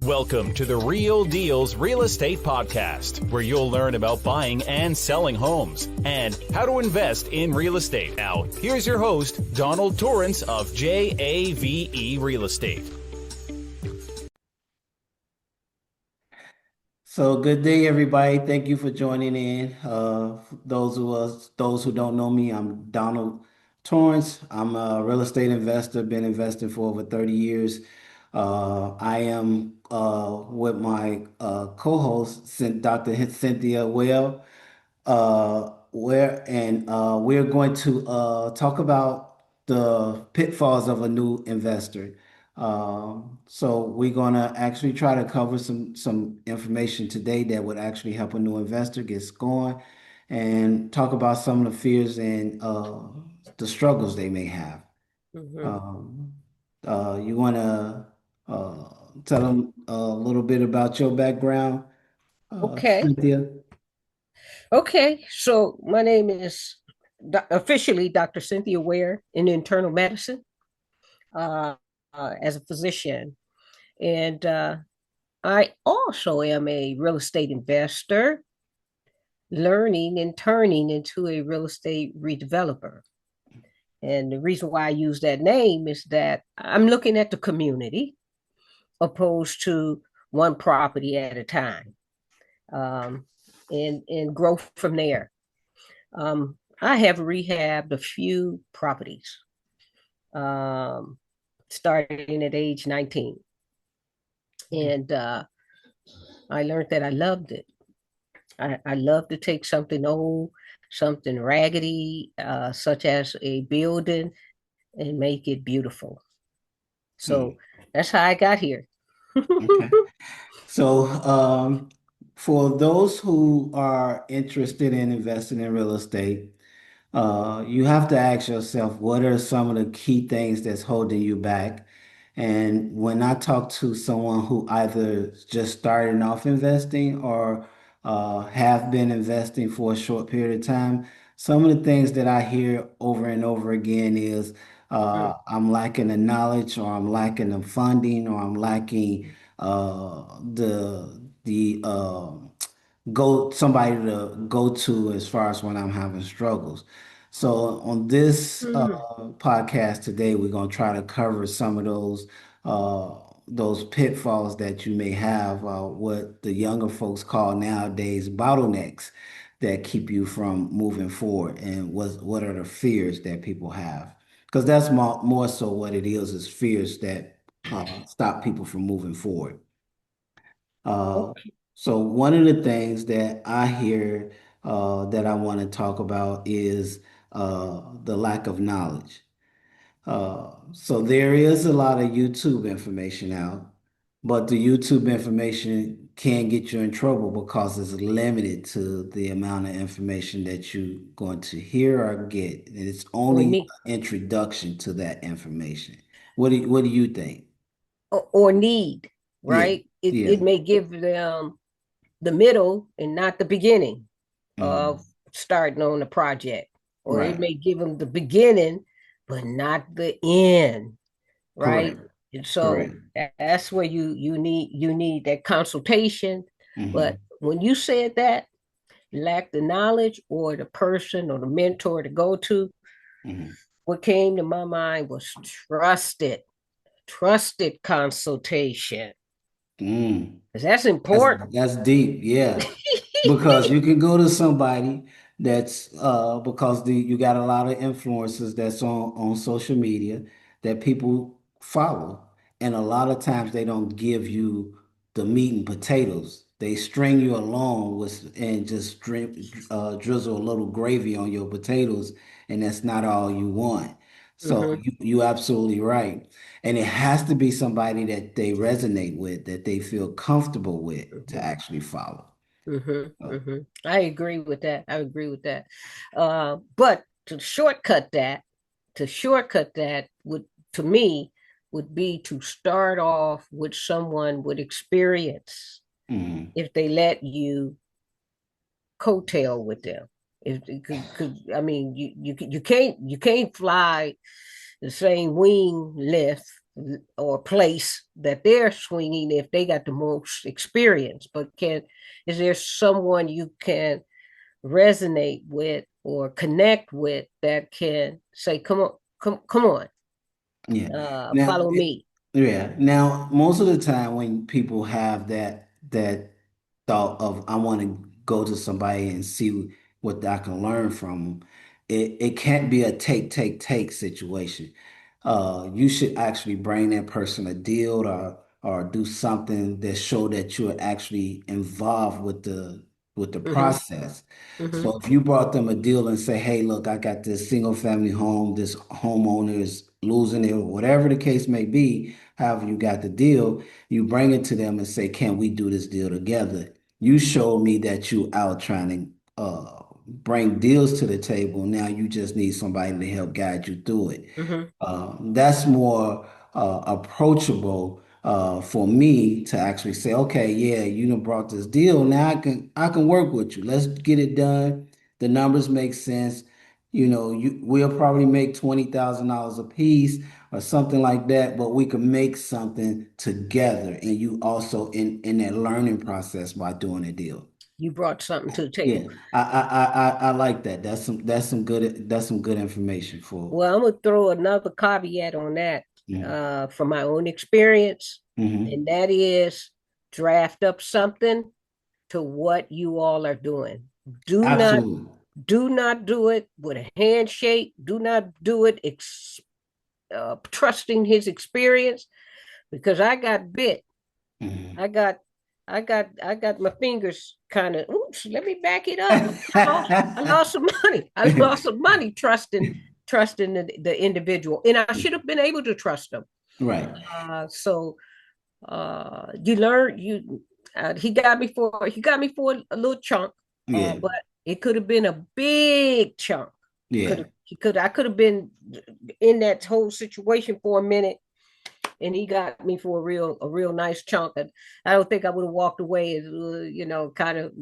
Welcome to the Real Deals Real Estate Podcast, where you'll learn about buying and selling homes and how to invest in real estate. Now, here's your host, Donald Torrence of JAVE Real Estate. So good day, everybody. Thank you for joining in. Those who don't know me, I'm Donald Torrance. I'm a real estate investor, been investing for over 30 years. I am with my co-host, Dr. Cynthia Ware, we're going to talk about the pitfalls of a new investor. So we're gonna actually try to cover some information today that would actually help a new investor get going, and talk about some of the fears and the struggles they may have. Mhm. Um, you want to uh, tell them a little bit about your background, Okay. Cynthia? Okay. So my name is officially Dr. Cynthia Ware in internal medicine uh, as a physician. And I also am a real estate investor, learning and turning into a real estate redeveloper. And the reason why I use that name is that I'm looking at the community opposed to one property at a time, um, and grow from there. I have rehabbed a few properties, um, starting at age 19. And I learned that I loved it. I love to take something old, something raggedy, such as a building, and make it beautiful. So that's how I got here. Okay. So, for those who are interested in investing in real estate, you have to ask yourself, what are some of the key things that's holding you back? And when I talk to someone who either just starting off investing or have been investing for a short period of time, some of the things that I hear over and over again is Mm. I'm lacking the knowledge, or I'm lacking the funding, or I'm lacking the go somebody to go to as far as when I'm having struggles. So on this Mm. podcast today, we're gonna try to cover some of those pitfalls that you may have, what the younger folks call nowadays bottlenecks that keep you from moving forward, and what are the fears that people have? Because that's more so what it is fears that stop people from moving forward. Uh, Okay. so one of the things that I hear that I want to talk about is the lack of knowledge. So there is a lot of YouTube information out, but the YouTube information can get you in trouble because it's limited to the amount of information that you're going to hear or get. And it's Or only need an introduction to that information. What do you think? or need, Yeah, right? It yeah. it may give them the middle and not the beginning of Mhm. starting on the project, or it Right. may give them the beginning but not the end, right? Correct. And Correct. so that's where you need that consultation. But Hmm. when you said that, lack the knowledge or the person or the mentor to go to, Hmm. what came to my mind was trusted consultation, Mm. because that's That's important. that's deep, yeah. Because you can go to somebody that's because you got a lot of influencers that's on social media that people follow. And a lot of times they don't give you the meat and potatoes. They string you along with and just drizzle a little gravy on your potatoes, and that's not all you want. So Hmm. you absolutely right. And it has to be somebody that they resonate with, that they feel comfortable with to Hmm. actually follow. Uh, I agree with that. I agree with that. But to shortcut that would, to me, would be to start off with someone with experience. mhm, If they let you coattail with them, if because I mean, you can't fly the same wing lift or place that they're swinging if they got the most experience. But is there someone you can resonate with or connect with that can say, come on, Yeah. Now, follow me. yeah. Now, most of the time when people have that thought of I want to go to somebody and see what I can learn from them, it can't be a take situation. You should actually bring that person a deal or do something that show that you're actually involved with the Mm-hmm. process. Mm-hmm. So if you brought them a deal and say, hey, look, I got this single family home, this homeowner is losing it, or whatever the case may be, however you got the deal, you bring it to them and say, can we do this deal together? You showed me that you out trying to bring deals to the table. Now you just need somebody to help guide you through it. Mm-hmm. That's more approachable for me to actually say, okay, yeah, you done brought this deal. Now I can work with you. Let's get it done. The numbers make sense. We'll probably make $20,000 a piece or something like that, but we can make something together. And you also in that learning process by doing a deal. You brought something to the Yeah, table. I like that. That's some good information for. Well, I'm gonna throw another caveat on that Mhm. from my own experience, Hmm. and that is draft up something to what you all are doing. Do not Absolutely. do not do it with a handshake. Do not do it trusting his experience, because I got bit. Mhm. I got I got my fingers kind of, oops, let me back it up. I lost some money. I lost some money trusting the individual. And I should have been able to trust them. Right. So you learn you he got me for a little chunk, Yeah. but it could have been a big chunk. Yeah. I could have been in that whole situation for a minute, and he got me for a real nice chunk. And I don't think I would have walked away as kind of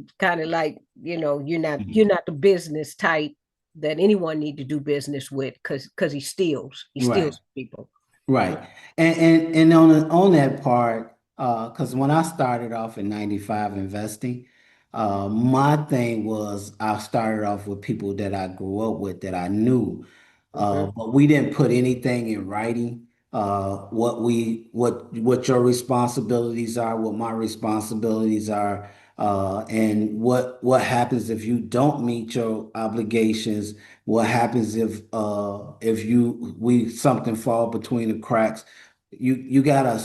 like, you're Mhm. not the business type that anyone need to do business with, because he Right. steals people. Right. And on that part, because when I started off in 95 investing, my thing was I started off with people that I grew up with that I knew. Mm-hmm. But we didn't put anything in writing. What your responsibilities are, what my responsibilities are, and what happens if you don't meet your obligations. What happens if we something fall between the cracks? You gotta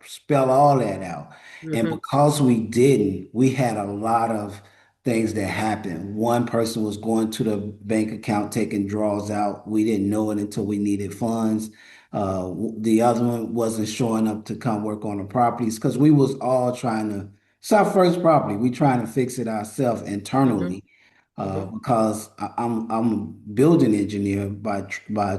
spell all that out. And Mm-hmm. because we didn't, we had a lot of things that happened. One person was going to the bank account taking draws out. We didn't know it until we needed funds. The other one wasn't showing up to come work on the properties because we was all trying to. It's our first property. We trying to fix it ourselves Mm-hmm. internally Mm-hmm. because I'm a building engineer by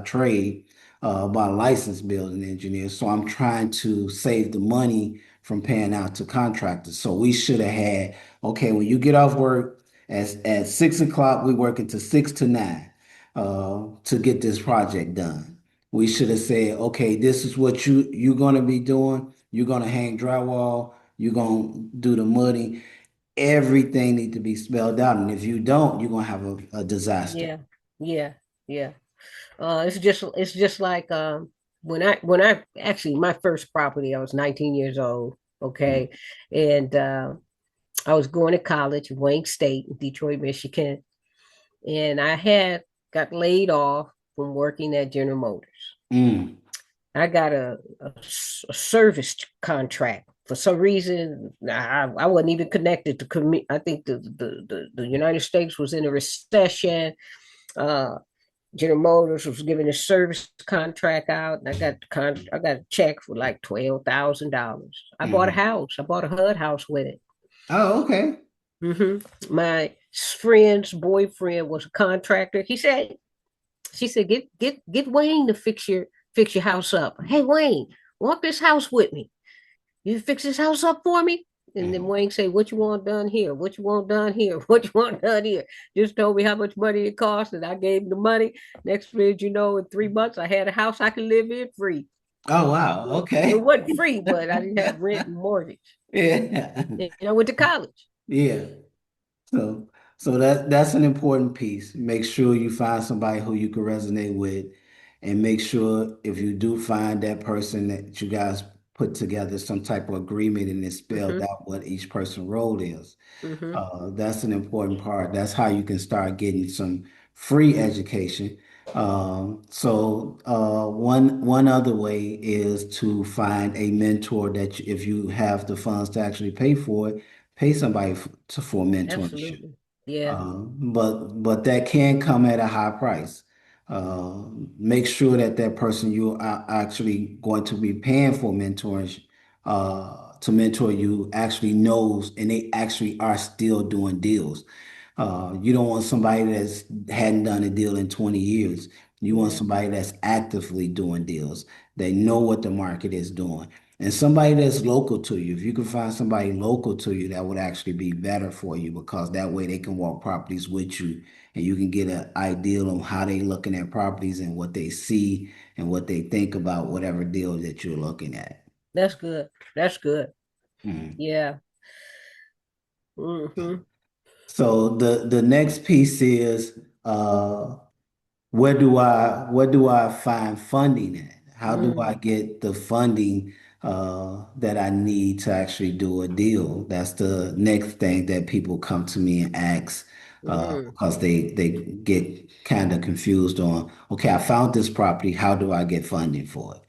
trade, by licensed building engineer. So I'm trying to save the money from paying out to contractors. So we should have had, okay, when you get off work at 6 o'clock, we working to 6 to 9 to get this project done. We should have said, okay, this is what you're gonna be doing. You're gonna hang drywall. You're gonna do the mudding. Everything need to be spelled out, and if you don't, you're gonna have a disaster. Yeah, yeah, yeah. It's just like when I actually, my first property, I was 19 years old. Mm, Okay, and I was going to college, Wayne State, in Detroit, Michigan, and I had got laid off from working at General Motors. mm, I got a service contract. For some reason, I wasn't even connected to I think the United States was in a recession. Uh, General Motors was giving a service contract out, and I got a check for like $12,000. I bought a mm. house. I bought a HUD house with it. Oh, okay. My friend's boyfriend was a contractor. She said, get Wayne to fix your house up. Hey Wayne, walk this house with me. You fix this house up for me? And then Mm. Wayne said, what you want done here? What you want done here? What you want done here? Just told me how much money it cost, and I gave him the money. Next thing you know, in 3 months, I had a house I could live in free. Oh, wow. It Okay. wasn't free, but I didn't have rent and mortgage. Yeah. And I went to college. Yeah. So, so that's an important piece. Make sure you find somebody who you can resonate with, and make sure if you do find that person that you guys put together some type of agreement and it's spelled Mm-hmm. out what each person's role is. Mm-hmm. That's an important part. That's how you can start getting some free education. One other way is to find a mentor that if you have the funds to actually pay for it, pay somebody for mentorship. Absolutely. Yeah. But that can come at a high price. Uh, Make sure that that person you are actually going to be paying for mentors to mentor you actually knows and they actually are still doing deals. You don't want somebody that's hadn't done a deal in 20 years. You want Yeah. somebody that's actively doing deals. They know what the market is doing. And somebody that's local to you. If you can find somebody local to you, that would actually be better for you because that way they can walk properties with you and you can get an idea on how they looking at properties and what they see and what they think about whatever deal that you're looking at. That's good. That's good. Mhm. Yeah. Mm-hmm. So the next piece is where do I find funding at? How do I Mm. get the funding that I need to actually do a deal? That's the next thing that people come to me and ask Mm. because they get kind of confused on, okay, I found this property, how do I get funding for it?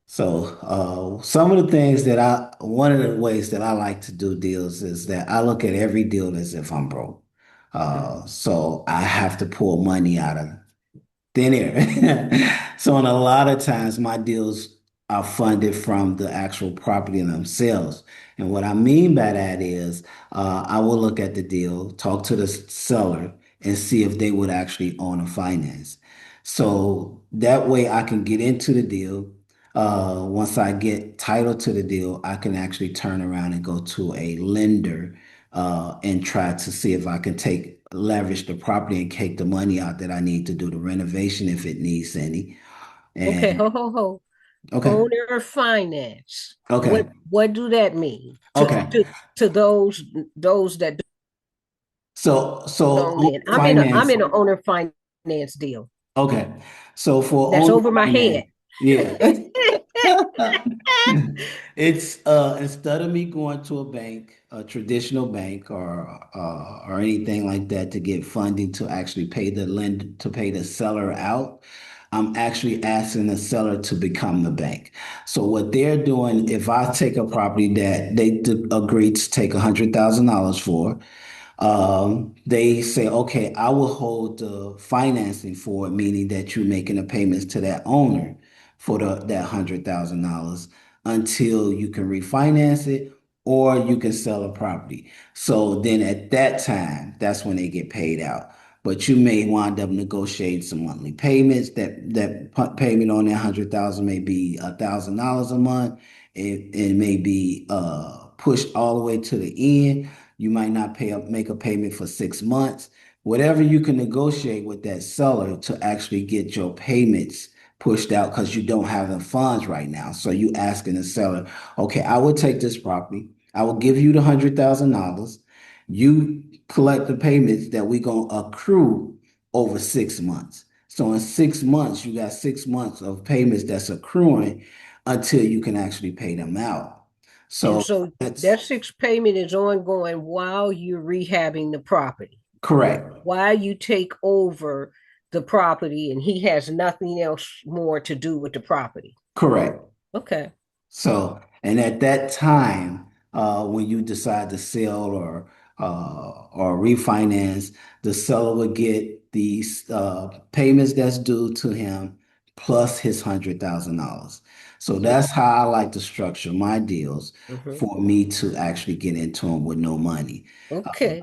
So some of the things that one of the ways that I like to do deals is that I look at every deal as if I'm broke. So I have to pull money out of thin air. So, in a lot of times, my deals are funded from the actual property themselves. And what I mean by that is, I will look at the deal, talk to the seller, and see if they would actually own a finance. So that way I can get into the deal. Once I get title to the deal, I can actually turn around and go to a lender and try to see if I can take leverage the property and take the money out that I need to do the renovation if it needs any. Okay. And Ho ho ho. okay, Owner finance. okay, What do that mean okay. to those that So don't on lend? I'm finance, in an owner finance deal. okay. So for That's owner over my finance, head. yeah. It's instead of me going to a bank, a traditional bank or anything like that to get funding to actually pay the lend to pay the seller out, I'm actually asking the seller to become the bank. So what they're doing, if I take a property that they agree to take $100,000 for, they say, okay, I will hold the financing for it, meaning that you're making the payments to that owner for that $100,000 until you can refinance it or you can sell a property. So then at that time, that's when they get paid out. But you may wind up negotiating some monthly payments. Payment on that 100,000 may be $1,000 a month. It may be pushed all the way to the end. You might not make a payment for 6 months. Whatever you can negotiate with that seller to actually get your payments pushed out because you don't have the funds right now. So you asking the seller, okay, I will take this property. I will give you the $100,000. You collect the payments that we're gonna accrue over 6 months. So in 6 months, you got 6 months of payments that's accruing until you can actually pay them out. And So so that's that sixth payment is ongoing while you're rehabbing the property, correct. while you take over the property, and he has nothing else more to do with the property. Correct. Okay. So, and at that time, when you decide to sell or refinance, the seller would get these payments that's due to him plus his $100,000. So that's how I like to structure my deals Mm-hmm. for me to actually get into them with no money. Okay.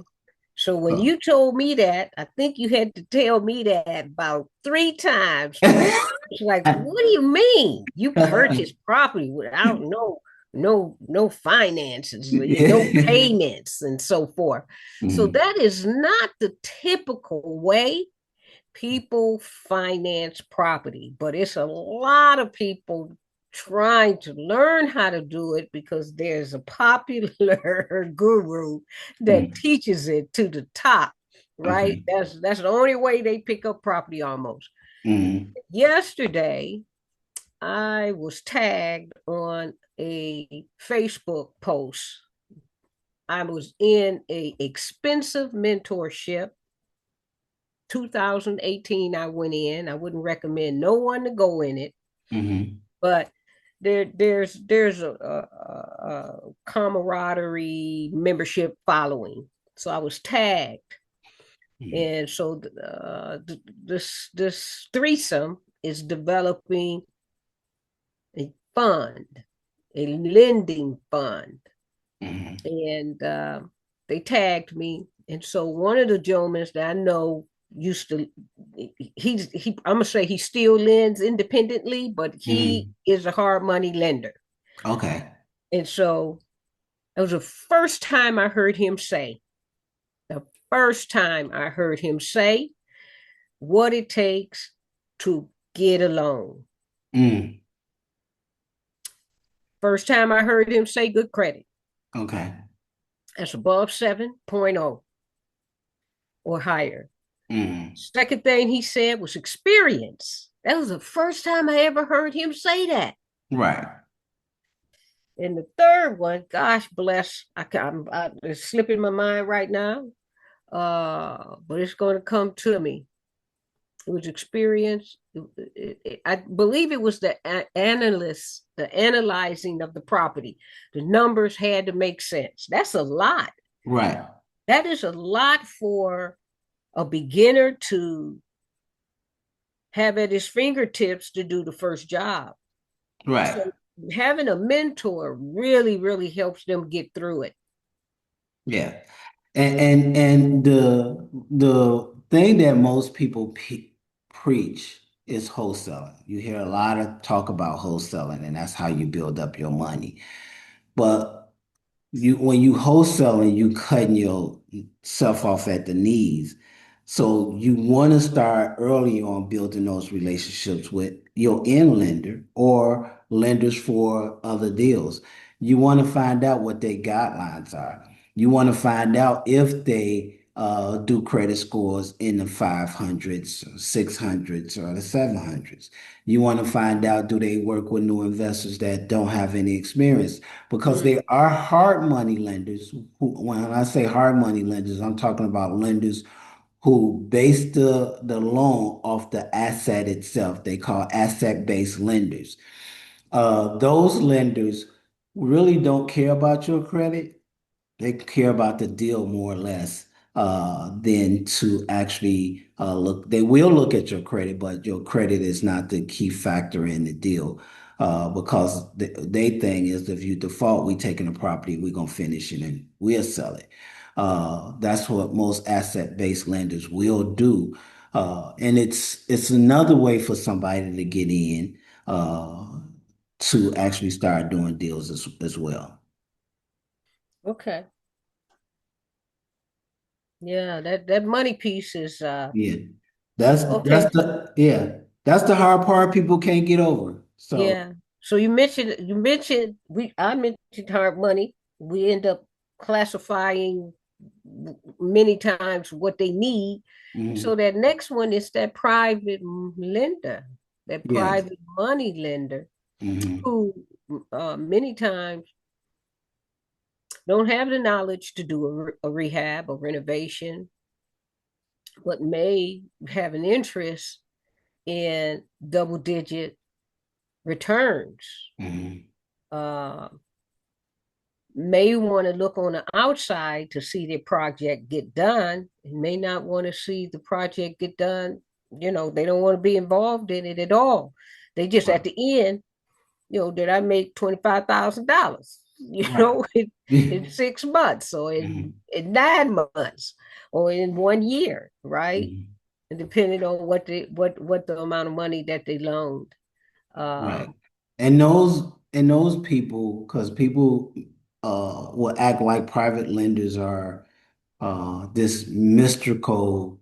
So when Uh, you told me that, I think you had to tell me that about 3 times because it's like, what do you mean? You purchased property without no finances, no yeah. payments and so forth. So Mhm. that is not the typical way people finance property, but it's a lot of people trying to learn how to do it because there's a popular guru that Mm. teaches it to the top, right? Okay. That's the only way they pick up property almost. Mm. Yesterday, I was tagged on a Facebook post. I was in a expensive mentorship. 2018, I went in. I wouldn't recommend no one to go in it, Mm-hmm. but there's a camaraderie membership following. So I was tagged, Mm. and so this threesome is developing a fund, a lending fund, Mm-hmm. and they tagged me. And so one of the gentlemen that I know used to, I'm gonna say he still lends independently, but he Mm-hmm. is a hard money lender. Okay. And so it was the first time I heard him say, the first time I heard him say what it takes to get a loan. Mm. First time I heard him say good credit. Okay. That's above 7.0 or higher. Mm. Second thing he said was experience. That was the first time I ever heard him say that. Right. And the third one, gosh bless, it's slipping my mind right now, but it's going to come to me. It was experience. I believe it was the analyst, the analyzing of the property. The numbers had to make sense. That's a lot. Right. That is a lot for a beginner to have at his fingertips to do the first job. Right. So having a mentor really, really helps them get through it. Yeah. And the thing that most people preach is wholesaling. You hear a lot of talk about wholesaling, and that's how you build up your money. But you when you wholesaling, you cutting yourself off at the knees. So you want to start early on building those relationships with your end lender or lenders for other deals. You want to find out what their guidelines are. You want to find out if they do credit scores in the 500s, 600s, or the 700s. You want to find out, do they work with new investors that don't have any experience? Because Mm. there are hard money lenders who, when I say hard money lenders, I'm talking about lenders who base the loan off the asset itself. They call asset-based lenders. Those lenders really don't care about your credit. They care about the deal more or less than to actually look. They will look at your credit, but your credit is not the key factor in the deal because they thing is if you default, we taking the property, we're gonna finish it and we'll sell it. That's what most asset-based lenders will do, and it's another way for somebody to get in to actually start doing deals as well. Okay. Yeah, that money piece is Yeah. That's okay. that's the yeah. That's the hard part people can't get over. So Yeah. So you mentioned we I mentioned hard money. We end up classifying many times what they need. So mhm, that next one is that private lender, that yes. private money lender Hmm. who many times don't have the knowledge to do a rehab or renovation, but may have an interest in double digit returns. Hmm. Uh, may want to look on the outside to see the project get done and may not want to see the project get done. They don't want to be involved in it at all. They just Right. at the end, did I make $25,000? Right. In 6 months or in Hmm. in 9 months or in one year, right? Hmm. And depending on what the amount of money that they loaned. Right. Um, And those people, because people will act like private lenders are this mystical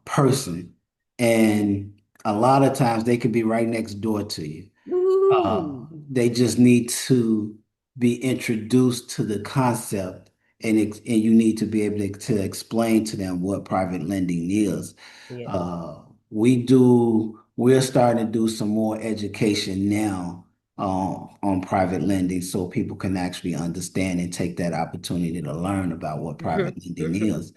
person. and a lot of times they could be right next door to you. Ooh. They just need to be introduced to the concept, and you need to be able to explain to them what private lending is. Yeah. Uh, we're starting to do some more education now on private lending so people can actually understand and take that opportunity to learn about what Hmm. private lending Hmm. is.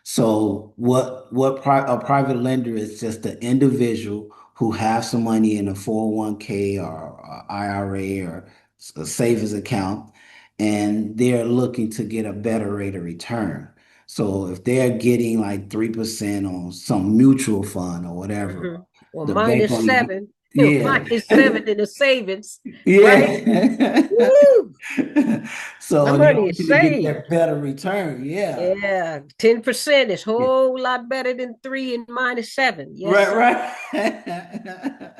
So a private lender is just an individual who have some money in a 401k or IRA or a savings account, and they're looking to get a better rate of return. So if they're getting like 3% on some mutual fund or whatever, Hmm. Or the bank minus only, seven, yeah, -7 in the savings, right? yeah. Woo! My So they're money is looking to get saved. that better return. Yeah. Yeah, 10% is a Yeah. whole lot better than 3 and -7. Yes, Right, sir. right.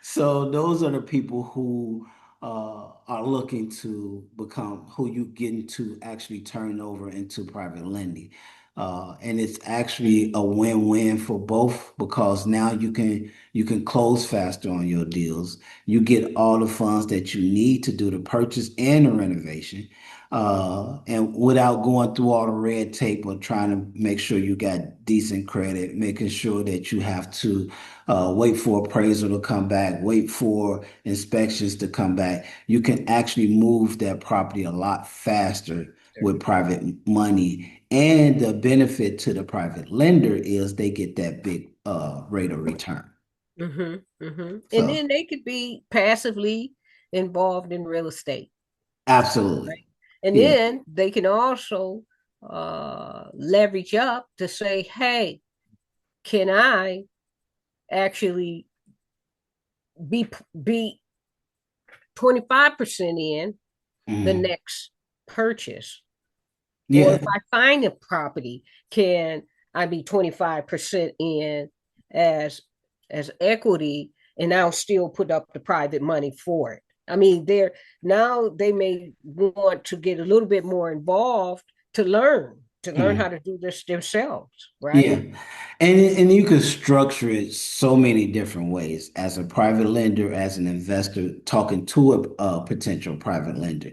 So those are the people who are looking to become who you get into actually turn over into private lending. And it's actually a win-win for both because now you can close faster on your deals. You get all the funds that you need to do the purchase and the renovation. And without going through all the red tape of trying to make sure you got decent credit, making sure that you have to wait for appraisal to come back, wait for inspections to come back. You can actually move that property a lot faster with private money. And the benefit to the private lender is they get that big rate of return. Hmm. Hmm. And So then they could be passively involved in real estate, absolutely. right? And Yeah. then they can also leverage up to say, hey, can I actually be 25% in the Mhm. next purchase? Or Yeah. if I find a property, can I be 25% in as equity and I'll still put up the private money for it? I mean, they may want to get a little bit more involved to learn how Mhm. to do this themselves, Yeah. right? And you can structure it so many different ways as a private lender, as an investor, talking to a potential private lender.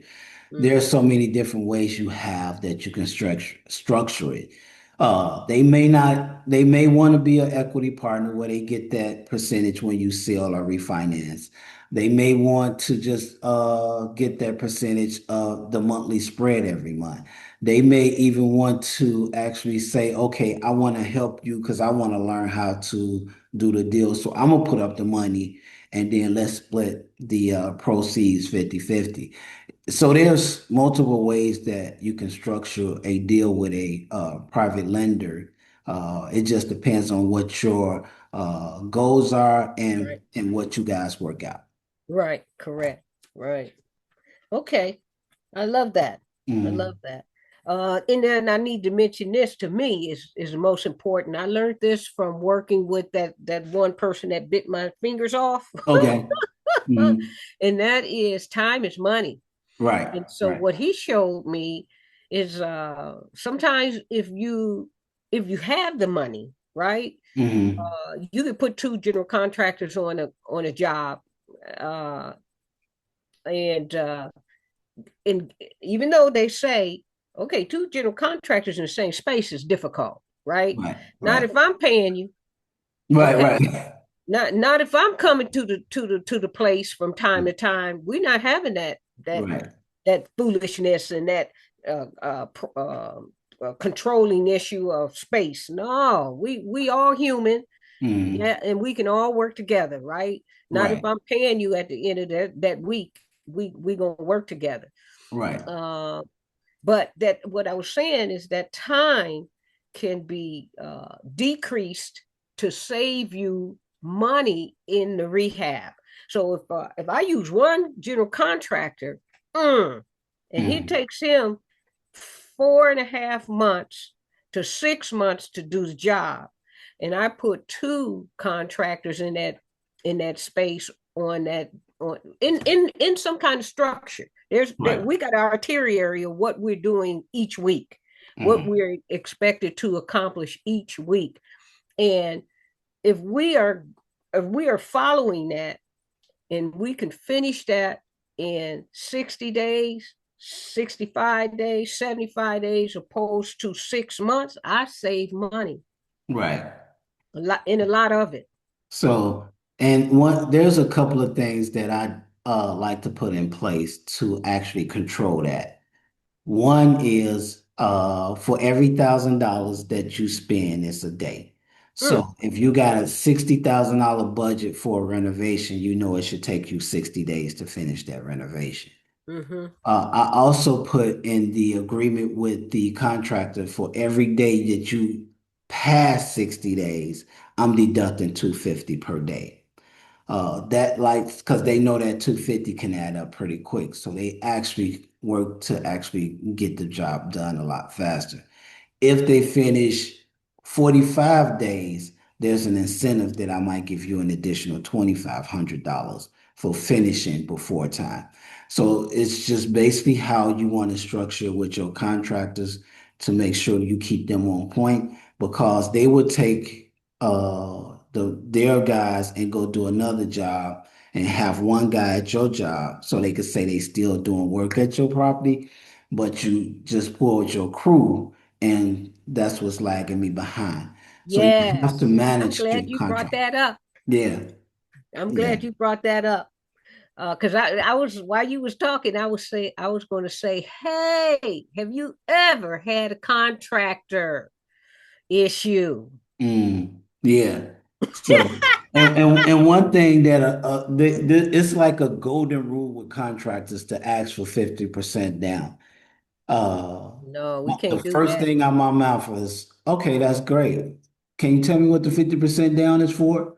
There are Mm-hmm. so many different ways you have that you can structure it. They may want to be an equity partner where they get that percentage when you sell or refinance. They may want to just get that percentage of the monthly spread every month. They may even want to actually say, okay, I want to help you because I want to learn how to do the deal. So I'm gonna put up the money and then let's split the proceeds 50-50. So there's multiple ways that you can structure a deal with a private lender. It just depends on what your goals are Right. and what you guys work out. Right. Correct. Right. Okay. I love that. I love Mhm. that. And then I need to mention this to me is the most important. I learned this from working with that one person that bit my fingers off. Okay. Mhm. And that is time is money. Right. And so Right. what he showed me is sometimes if you have the money, right? Hmm. You could put two general contractors on a job. Uh, and and even though they say, okay, two general contractors in the same space is difficult, right? Right. Not Right. if I'm paying you, Right. okay? Right. Not if I'm coming to the place from time to time. We're not having that Right. that foolishness and that uh, uh, controlling issue of space. No, we all human, Hmm. yeah, and we can all work together, right? Not if Right. I'm paying you at the end of that week. We gonna work together. Right. Uh, but that what I was saying is that time can be decreased to save you money in the rehab. So if I use one general contractor, and he Hmm. takes him 4.5 months to 6 months to do the job, and I put two contractors in that space on that on in some kind of structure. There's that Right. we got our itinerary of what we're doing each week, what Hmm. we're expected to accomplish each week. And if we are following that and we can finish that in 60 days, 65 days, 75 days, opposed to 6 months, I save money Right. a lot of it. So, and there's a couple of things that I like to put in place to actually control that. One is for every $1,000 that you spend, it's a day. So Mm, if you got a $60,000 budget for a renovation, you know it should take you 60 days to finish that renovation. mm-hmm. I also put in the agreement with the contractor for every day that you pass 60 days, I'm deducting 250 per day. That like because they know that 250 can add up pretty quick. So they actually work to actually get the job done a lot faster. If they finish 45 days, there's an incentive that I might give you an additional $2,500 for finishing before time. So it's just basically how you want to structure it with your contractors to make sure you keep them on point because they would take their guys and go do another job and have one guy at your job so they could say they still doing work at your property, but you just pulled your crew and that's what's lagging me behind. So you have to Yes, I'm manage your glad you brought contract. that up. Yeah, I'm yeah. glad you brought that up. Because I was while you was talking, I was going to say, hey, have you ever had a contractor issue? Yeah. So, and one thing that it's like a golden rule with contractors to ask for 50% down. Uh, No, we the can't do first that. thing out my mouth was, okay, that's great. Can you tell me what the 50% down is for?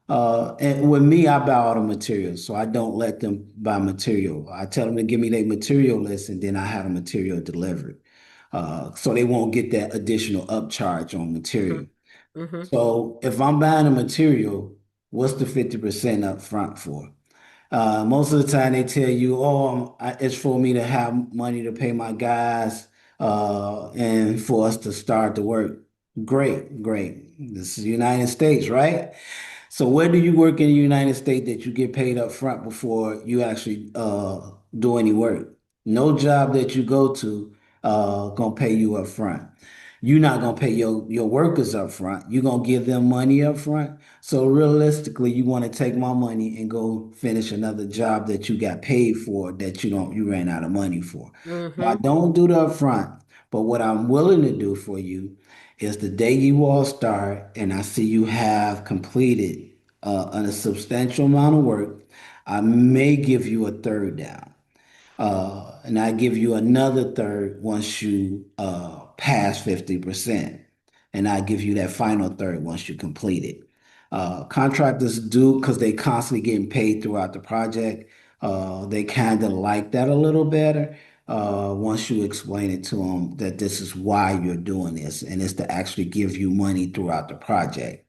And with me, I buy all the materials, so I don't let them buy material. I tell them to give me their material list, and then I have the material delivered. So they won't get that additional upcharge on material. Mm-hmm. Mm-hmm. So if I'm buying a material, what's the 50% up front for? Most of the time they tell you, oh, it's for me to have money to pay my guys, and for us to start the work. Great, great. This is the United States, right? So where do you work in the United States that you get paid up front before you actually do any work? No job that you go to gonna pay you up front. You're not gonna pay your workers up front. You're gonna give them money up front. So realistically, you want to take my money and go finish another job that you got paid for that you ran out of money for. So I Mm-hmm. don't do the upfront, but what I'm willing to do for you is the day you all start and I see you have completed a substantial amount of work, I may give you a third down. And I give you another third once you pass 50%. And I give you that final third once you complete it. Contractors do, because they constantly getting paid throughout the project, they kind of like that a little better once you explain it to them that this is why you're doing this and it's to actually give you money throughout the project.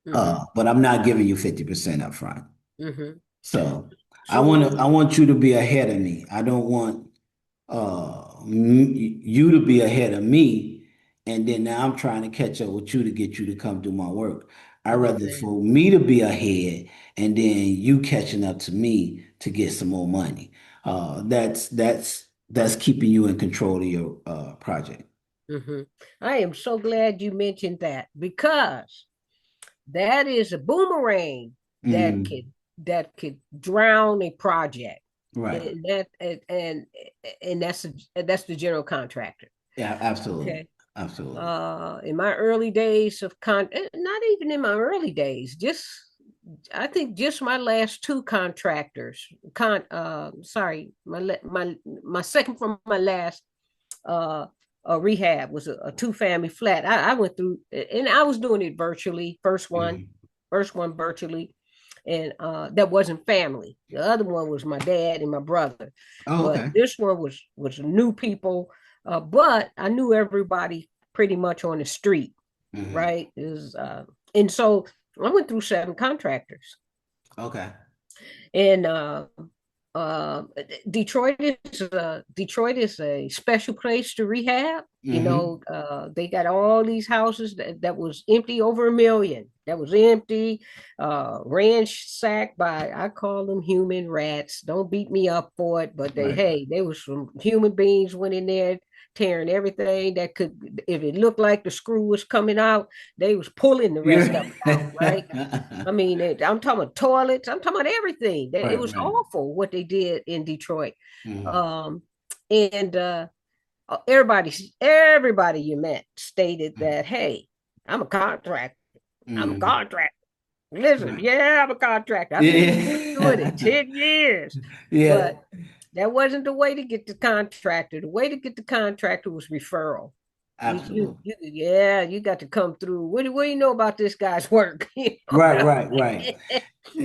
Mm-hmm. But I'm not giving you 50% up front. Mm-hmm. So So I want you to be ahead of me. I don't want you to be ahead of me, and then now I'm trying to catch up with you to get you to come do my work. I rather okay. for me to be ahead, and then you catching up to me to get some more money. That's keeping you in control of your project. Mm-hmm. I am so glad you mentioned that because that is a boomerang that Mm, could drown a project. right. And that's the general contractor. Yeah, absolutely. Okay. Absolutely. In my early days of not even in my early days, just I think just my last two contractors, sorry, my second from my last uh rehab was a two-family flat. I went through and I was doing it virtually. Mhm. First one virtually, and that wasn't family. The other one was my dad and my brother, Oh, but okay. this one was new people. But I knew everybody pretty much on the street, Hmm. right? And so I went through seven contractors, Okay. and uh, Detroit is a special place to rehab. You Mm-hmm. know, they got all these houses that was empty, over 1 million. That was empty, ransacked by, I call them human rats. Don't beat me up for it, but Right. they was some human beings went in there tearing everything that could, if it looked like the screw was coming out, they was pulling the rest of Yeah. it out, right? I mean, I'm talking about toilets, I'm talking about everything. It Right, was right. awful what they did in Detroit. Mm-hmm. Um, and everybody you met stated that, hey, I'm a contractor. I'm a Mm-hmm. contractor. Listen, Right. yeah, I'm a contractor. I've been doing it Yeah. 10 years. Yeah. But that wasn't the way to get the contractor. The way to get the contractor was referral. Absolutely. Yeah, you got to come through. What do you know about this guy's work? You know Right, what right, right. I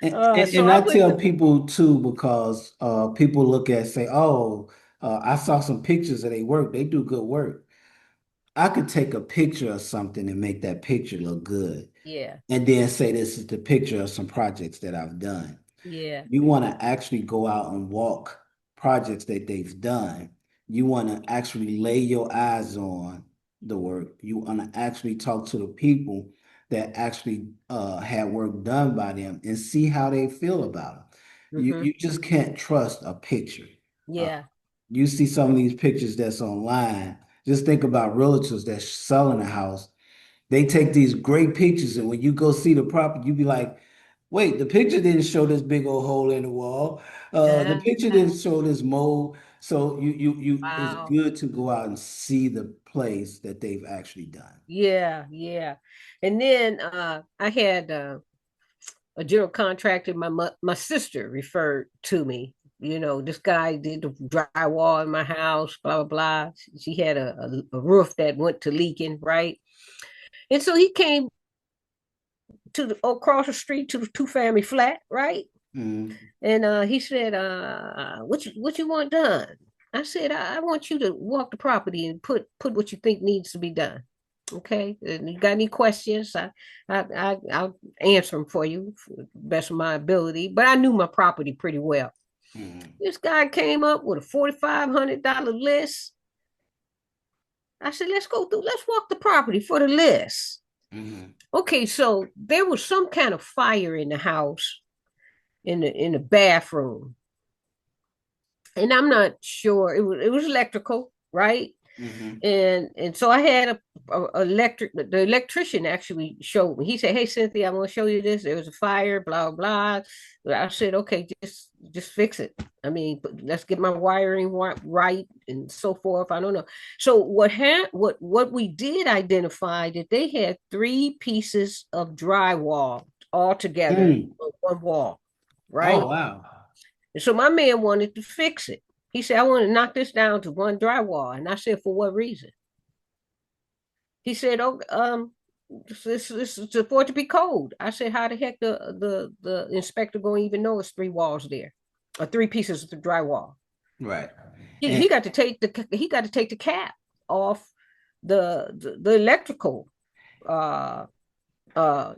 And, mean? So and I I went tell to, people too, because people look at say, oh, I saw some pictures of their work. They do good work. I could take a picture of something and make that picture look good, yeah, and then say this is the picture of some projects that I've done. yeah, You want to actually go out and walk projects that they've done. You want to actually lay your eyes on the work. You want to actually talk to the people that actually had work done by them and see how they feel about it. hmm, You just can't trust a picture. Uh, yeah, you see some of these pictures that's online. Just think about realtors that's selling a house. They take these great pictures, and when you go see the property, you be like, wait, the picture didn't show this big old hole in the wall. The uh, picture didn't show this mold. So it's wow, good to go out and see the place that they've actually done. yeah, yeah. And then I had a general contractor my sister referred to me. You know, this guy did the drywall in my house, blah blah blah. She had a roof that went to leaking, right? And so he came to across the street to the two-family flat, right? Mhm. And he said, what you want done? I said, I want you to walk the property and put what you think needs to be done. Okay. And you got any questions? I'll answer them for you for the best of my ability. But I knew my property pretty well. Mhm. This guy came up with a $4,500 list. I said, let's walk the property for the list. Mhm. Okay, so there was some kind of fire in the house, in the bathroom, and I'm not sure, it was electrical, right? Mhm. And so I had a electric the electrician actually showed me. He said, "Hey Cynthia, I'm gonna show you this. There was a fire, blah blah." I said, "Okay, just fix it. I mean, let's get my wiring right and so forth. I don't know." So what we did identify that they had 3 pieces of drywall all together Mm. on one wall, Oh, right? wow. And so my man wanted to fix it. He said, I want to knock this down to one drywall. And I said, for what reason? He said, oh, this is for it to be cold. I said, how the heck the inspector going to even know it's 3 walls there, or 3 pieces of the drywall? Right. He And got to take the cap off the electrical uh uh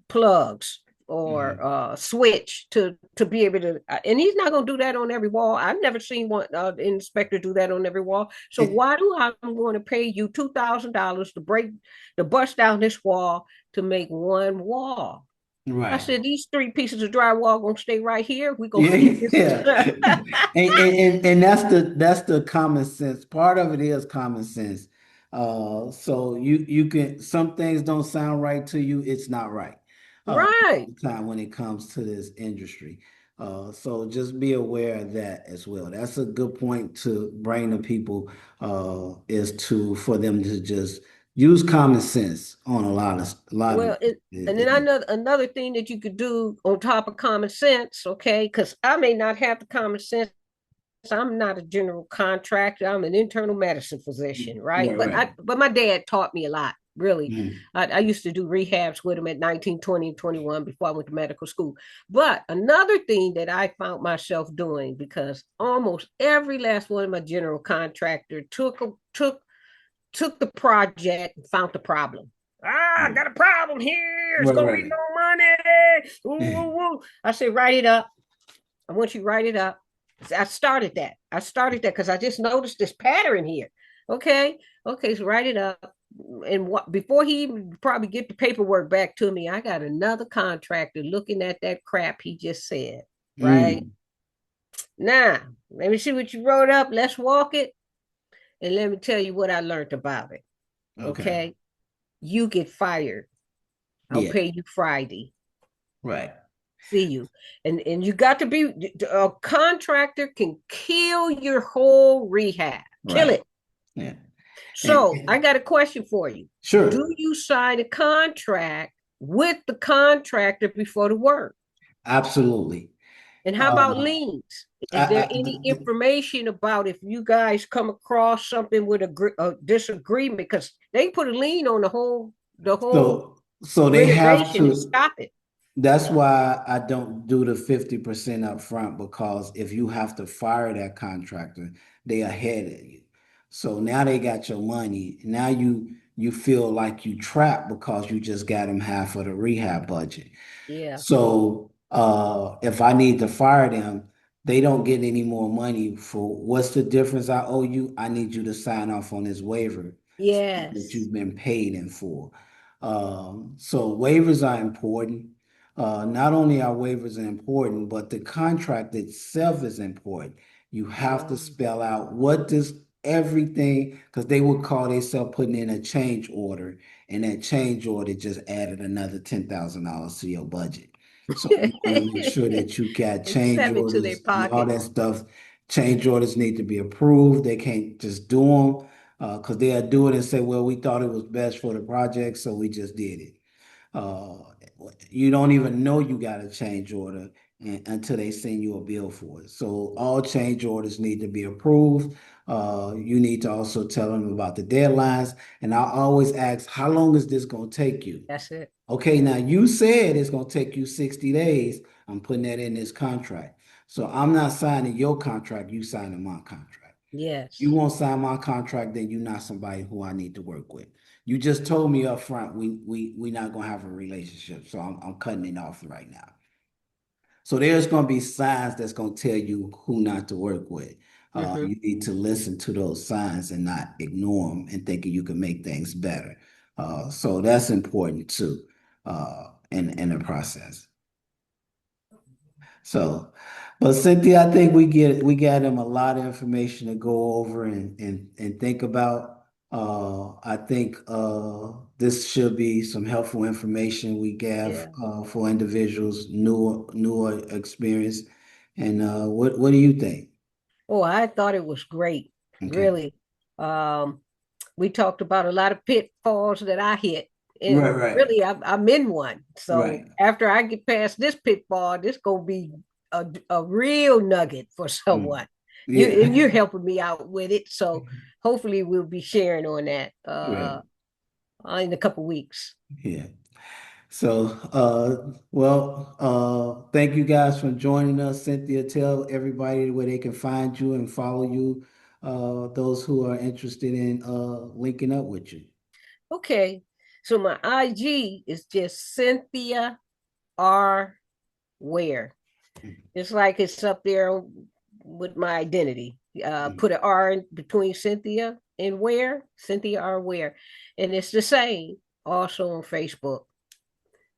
plugs or mhm. switch to be able to, and he's not going to do that on every wall. I've never seen one inspector do that on every wall. So And- why do I'm going to pay you $2,000 to bust down this wall to make one wall? I right. said, these 3 pieces of drywall going to stay right here. We going Yeah, to keep this. yeah. And that's the common sense. Part of it is common sense. So you can, some things don't sound right to you, it's not right. All Right. the time when it comes to this industry. So just be aware of that as well. That's a good point to bring to people, is to for them to just use common sense on a lot of Well, and then another thing that you could do on top of common sense, okay? Because I may not have the common sense. I'm not a general contractor. I'm an internal medicine physician, right? right, right. But my dad taught me a lot, really. Mhm. I used to do rehabs with him at 19, 20, and 21 before I went to medical school. But another thing that I found myself doing, because almost every last one of my general contractor took the project and found the problem. I got a problem here. It's Right, gonna be right. no money. Ooh, ooh, ooh. I said, write it up. I want you to write it up. I started that because I just noticed this pattern here. Okay. Okay. So write it up. And what before he even probably get the paperwork back to me, I got another contractor looking at that crap he just said. Right Mm, now, let me see what you wrote up. Let's walk it, and let me tell you what I learned about it. okay. Okay, you get fired. I'll Yeah. pay you Friday. Right. See you, and you got to be a contractor can kill your whole rehab. Kill Right. it. Yeah. So I got a question for you. Do Sure. you sign a contract with the contractor before the work? Absolutely. And how about Uh, liens? Is there I, any information about if you guys come across something with a disagreement? Because they put a lien on the whole so they have renovation to to. stop it. That's why I don't do the 50% up front, because if you have to fire that contractor, they ahead of you. So now they got your money. Now you feel like you trapped because you just got them half of the rehab budget. Yeah. So if I need to fire them, they don't get any more money for what's the difference I owe you? I need you to sign off on this waiver that Yes. you've been paid in for. So waivers are important. Not only are waivers important, but the contract itself is important. You have to Um, spell out what does everything, because they would call themselves putting in a change order, and that change order just added another $10,000 to your budget. So you want to make sure that you got it's change seven to their orders and all pocket. that stuff. Change orders need to be approved. They can't just do them because they'll do it and say, well, we thought it was best for the project, so we just did it. Uh, you don't even know you got a change order until they send you a bill for it. So all change orders need to be approved. You need to also tell them about the deadlines. And I always ask, how long is this going to take you? That's it. Okay, now you said it's going to take you 60 days. I'm putting that in this contract. So I'm not signing your contract, you signing my contract. You Yes. won't sign my contract, then you're not somebody who I need to work with. You just told me up front we not gonna have a relationship, so I'm cutting it off right now. So there's gonna be signs that's gonna tell you who not to work with. Hmm. You need to listen to those signs and not ignore them and thinking you can make things better. So that's important too, in the process. So, but Cynthia, I think we got him a lot of information to go over and think about. I think this should be some helpful information we have Yeah. for individuals newer experience. And what do you think? Oh, I thought it was great. Okay. Really. Um, we talked about a lot of pitfalls that I hit, Right, and right, really, I'm in one. So right. after I get past this pitfall, this gonna be a real nugget for Mm. someone. Yeah. And you're helping me out with it. So hopefully, we'll be sharing on that Right. in a couple weeks. Yeah. So, thank you guys for joining us. Cynthia, tell everybody where they can find you and follow you, those who are interested in linking up with you. Okay. So my IG is just Cynthia R. Ware. It's like it's up there with my identity. Mhm. Put an R in between Cynthia and Ware, Cynthia R. Ware. And it's the same also on Facebook.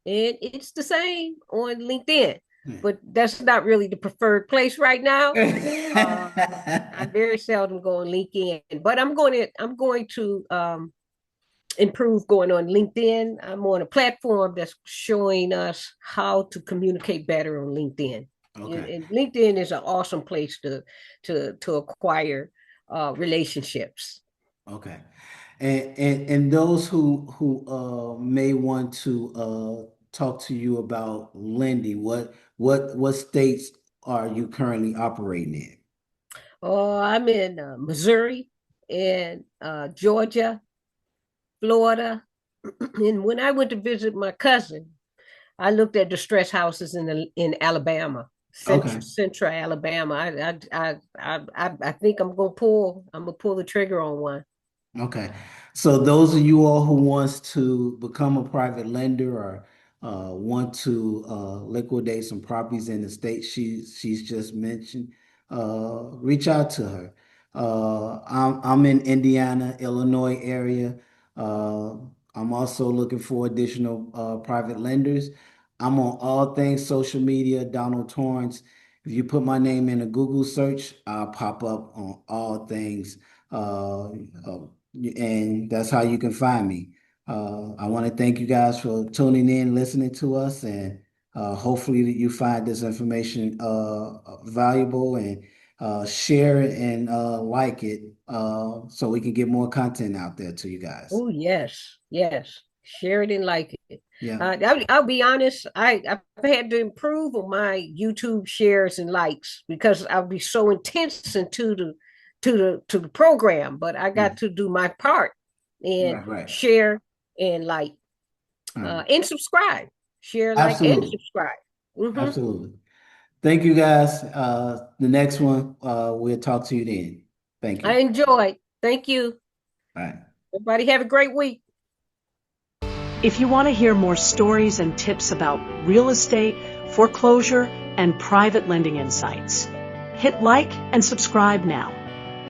And it's the same on LinkedIn. But that's not really the preferred place right now. Uh, I very seldom go on LinkedIn, but I'm going to improve going on LinkedIn. I'm on a platform that's showing us how to communicate better on LinkedIn. Okay. And LinkedIn is an awesome place to acquire relationships. Okay. And those who may want to talk to you about lending, what states are you currently operating in? Oh, I'm in Missouri and Georgia, Florida. And when I went to visit my cousin, I looked at distress houses in Alabama, Okay. central Alabama. I think I'm gonna pull the trigger on one. Okay. So those of you all who wants to become a private lender or want to liquidate some properties in the state she's just mentioned, reach out to her. I'm in Indiana, Illinois area. Uh, I'm also looking for additional private lenders. I'm on all things social media, Donald Torrance. If you put my name in a Google search, I'll pop up on all things. And that's how you can find me. I want to thank you guys for tuning in, listening to us, and hopefully that you find this information valuable, and share it and like it so we can get more content out there to you guys. Oh, yes, yes. Share it and like it. Yeah, I'll be honest. I've had to improve on my YouTube shares and likes because I'll be so intense into the program. But I yeah. got to do my part and Right, right. share and like Um, and subscribe. Share, like, and absolutely, subscribe. Hmm. absolutely. Thank you guys. The next one, we'll talk to you then. Thank I you. enjoyed. Thank you. All right. Everybody have a great week. If you want to hear more stories and tips about real estate, foreclosure, and private lending insights, hit like and subscribe now.